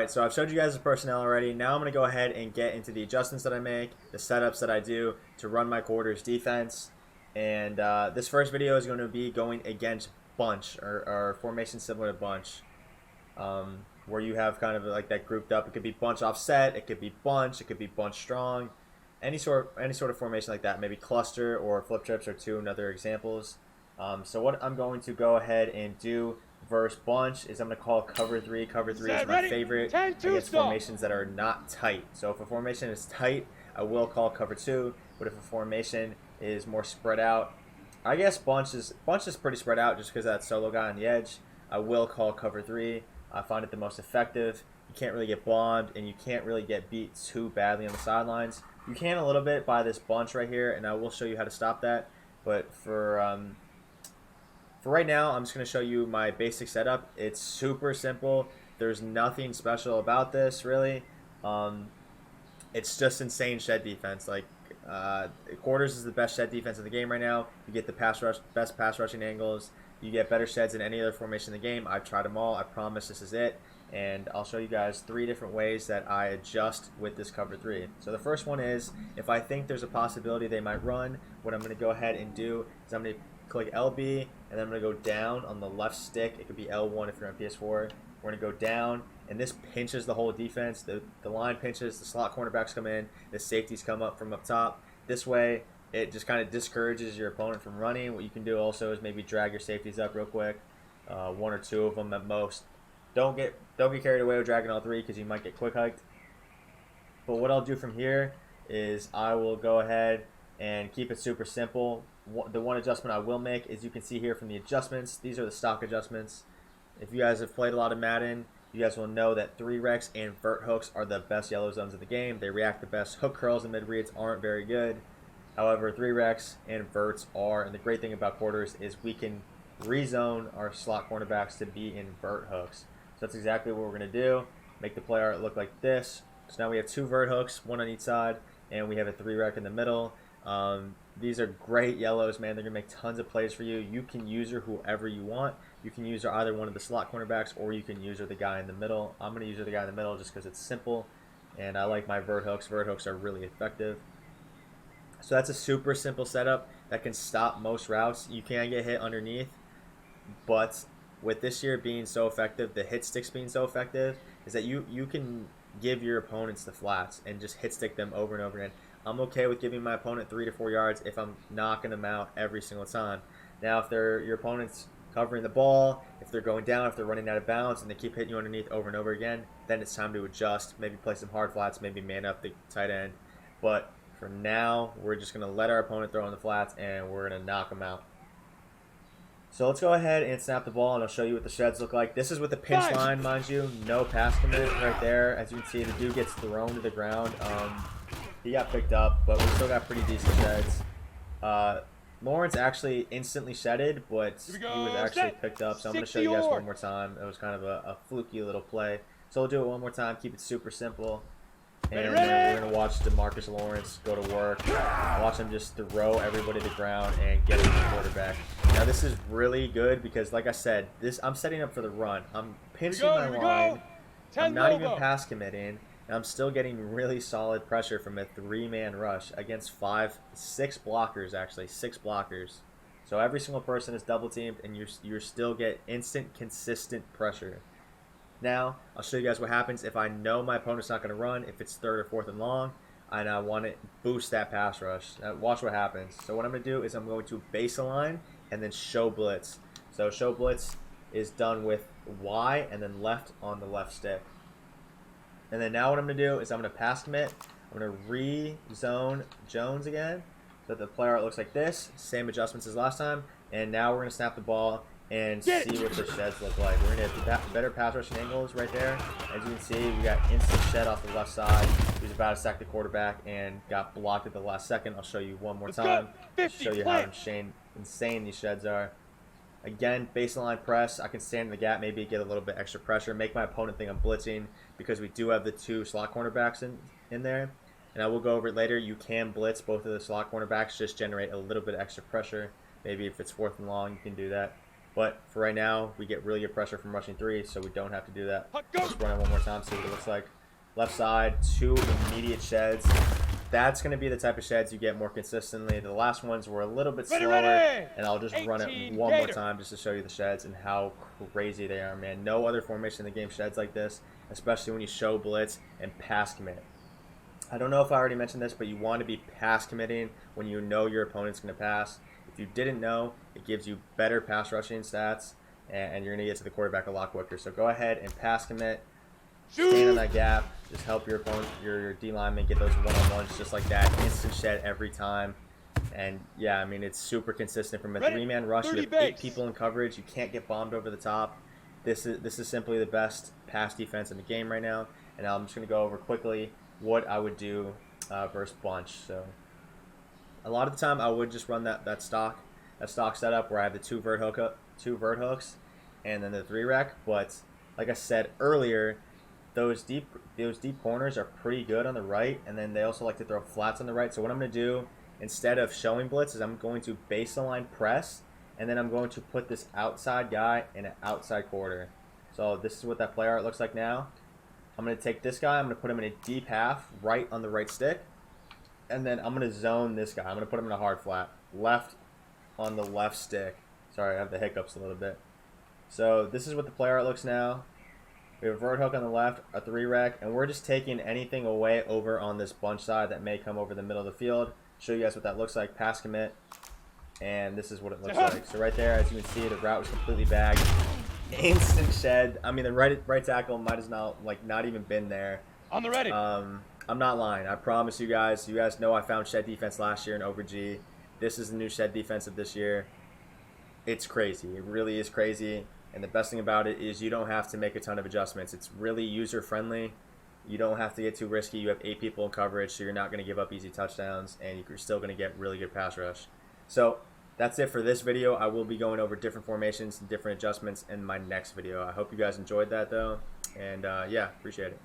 Alright, so I've showed you guys the personnel already. Now I'm going to go ahead and get into the adjustments that I make, the setups that I do to run my quarters defense. And this first video is going to be going against bunch, or formation similar to bunch, where you have kind of like that grouped up. It could be bunch offset, it could be bunch strong, any sort of formation like that. Maybe cluster or flip trips are two another examples. So what I'm going to go ahead and do versus bunch is I'm going to call cover 3. Cover 3 is my favorite against formations that are not tight. So if a formation is tight, I will call cover 2. But if a formation is more spread out, I guess bunch is pretty spread out just because of that solo guy on the edge. I will call cover 3. I find it the most effective. You can't really get bombed, and you can't really get beat too badly on the sidelines. You can a little bit by this bunch right here, and I will show you how to stop that. But for right now, I'm just going to show you my basic setup. It's super simple. There's nothing special about this, really. It's just insane shed defense. Like, quarters is the best shed defense in the game right now. You get the best pass rushing angles. You get better sheds than any other formation in the game. I've tried them all. I promise this is it. And I'll show you guys 3 different ways that I adjust with this cover 3. So the first one is, if I think there's a possibility they might run, what I'm going to go ahead and do is I'm going to click LB, and then I'm going to go down on the left stick. It could be L1 if you're on PS4. We're going to go down, and this pinches the whole defense. The line pinches, the slot cornerbacks come in, the safeties come up from up top. This way, it just kind of discourages your opponent from running. What you can do also is maybe drag your safeties up real quick, 1 or 2 of them at most. Don't get carried away with dragging all 3 because you might get quick hiked. But what I'll do from here is I will go ahead and keep it super simple. The one adjustment I will make is, you can see here from the adjustments, these are the stock adjustments. If you guys have played a lot of Madden, you guys will know that 3-recs and vert hooks are the best yellow zones of the game. They react the best. Hook curls and mid reads aren't very good. However, 3-recs and verts are, and the great thing about quarters is we can rezone our slot cornerbacks to be in vert hooks. So that's exactly what we're going to do. Make the play art look like this. So now we have 2 vert hooks, 1 on each side, and we have a 3-rec in the middle. These are great yellows, man. They're going to make tons of plays for you. You can use her whoever you want. You can use her either one of the slot cornerbacks, or you can use her the guy in the middle. I'm going to use her the guy in the middle just because it's simple, and I like my vert hooks. Vert hooks are really effective. So that's a super simple setup that can stop most routes. You can get hit underneath, but with this year being so effective, the hit sticks being so effective, is that you can give your opponents the flats and just hit stick them over and over again. I'm okay with giving my opponent 3 to 4 yards if I'm knocking them out every single time. Now, if your opponent's covering the ball, if they're going down, if they're running out of bounds, and they keep hitting you underneath over and over again, then it's time to adjust. Maybe play some hard flats, maybe man up the tight end. But for now, we're just going to let our opponent throw in the flats, and we're going to knock them out. So let's go ahead and snap the ball, and I'll show you what the sheds look like. This is with the pinch line, mind you. No pass commit right there. As you can see, the dude gets thrown to the ground. He got picked up, but we still got pretty decent sheds. Lawrence actually instantly shedded, but he was actually picked up. So I'm going to show you guys one more time. It was kind of a fluky little play. So we'll do it one more time. Keep it super simple. And then we're going to watch DeMarcus Lawrence go to work. Watch him just throw everybody to the ground and get to the quarterback. Now this is really good because, like I said, I'm setting up for the run. I'm pinching my line. I'm not even pass committing. And I'm still getting really solid pressure from a 3-man rush against 6 blockers, actually. 6 blockers. So every single person is double teamed, and you still get instant, consistent pressure. Now, I'll show you guys what happens if I know my opponent's not going to run, if it's 3rd or 4th and long, and I want to boost that pass rush. Now, watch what happens. So what I'm going to do is I'm going to base align and then show blitz. So show blitz is done with Y and then left on the left stick. And then now what I'm going to do is I'm going to pass commit. I'm going to re-zone Jones again so that the play art looks like this. Same adjustments as last time. And now we're going to snap the ball and see what the sheds look like. We're going to have better pass rushing angles right there. As you can see, we got instant shed off the left side. He was about to sack the quarterback and got blocked at the last second. I'll show you one more time to show you how insane these sheds are. Again, baseline press. I can stand in the gap, maybe get a little bit extra pressure, make my opponent think I'm blitzing because we do have the 2 slot cornerbacks in there. And I will go over it later. You can blitz both of the slot cornerbacks, just generate a little bit extra pressure. Maybe if it's 4th and long, you can do that. But for right now, we get really good pressure from rushing 3, so we don't have to do that. Let's run it one more time, see what it looks like. Left side, 2 immediate sheds. That's going to be the type of sheds you get more consistently. The last ones were a little bit slower, and I'll just run it one more time just to show you the sheds and how crazy they are, man. No other formation in the game sheds like this, especially when you show blitz and pass commit. I don't know if I already mentioned this, but you want to be pass committing when you know your opponent's going to pass. If you didn't know, it gives you better pass rushing stats, and you're going to get to the quarterback a lot quicker. So go ahead and pass commit. Stand on that gap. Just help your opponent, your D lineman get those one-on-ones just like that. Instant shed every time. And yeah, I mean, it's super consistent from a 3-man rush. You have 8 people in coverage. You can't get bombed over the top. This is simply the best pass defense in the game right now. And now I'm just going to go over quickly what I would do versus bunch. So a lot of the time I would just run that stock setup where I have the 2 vert hooks and then the 3 rec. But like I said earlier, those deep corners are pretty good on the right, and then they also like to throw flats on the right. So what I'm going to do instead of showing blitz is I'm going to baseline press, and then I'm going to put this outside guy in an outside quarter. So this is what that play art looks like now. I'm going to take this guy, I'm going to put him in a deep half right on the right stick, and then I'm going to zone this guy. I'm going to put him in a hard flat left on the left stick. Sorry, I have the hiccups a little bit. So this is what the play art looks now. We have a vert hook on the left, a 3 rec, and we're just taking anything away over on this bunch side that may come over the middle of the field. Show you guys what that looks like. Pass commit, and this is what it looks like. So right there, as you can see, the route was completely bagged. Instant shed. I mean, the right tackle might as not even been there. On the ready. I'm not lying. I promise you guys. You guys know I found shed defense last year in Over-G. This is the new shed defense of this year. It's crazy. It really is crazy. And the best thing about it is you don't have to make a ton of adjustments. It's really user-friendly. You don't have to get too risky. You have 8 people in coverage, so you're not going to give up easy touchdowns, and you're still going to get really good pass rush. So that's it for this video. I will be going over different formations and different adjustments in my next video. I hope you guys enjoyed that, though. And, yeah, appreciate it.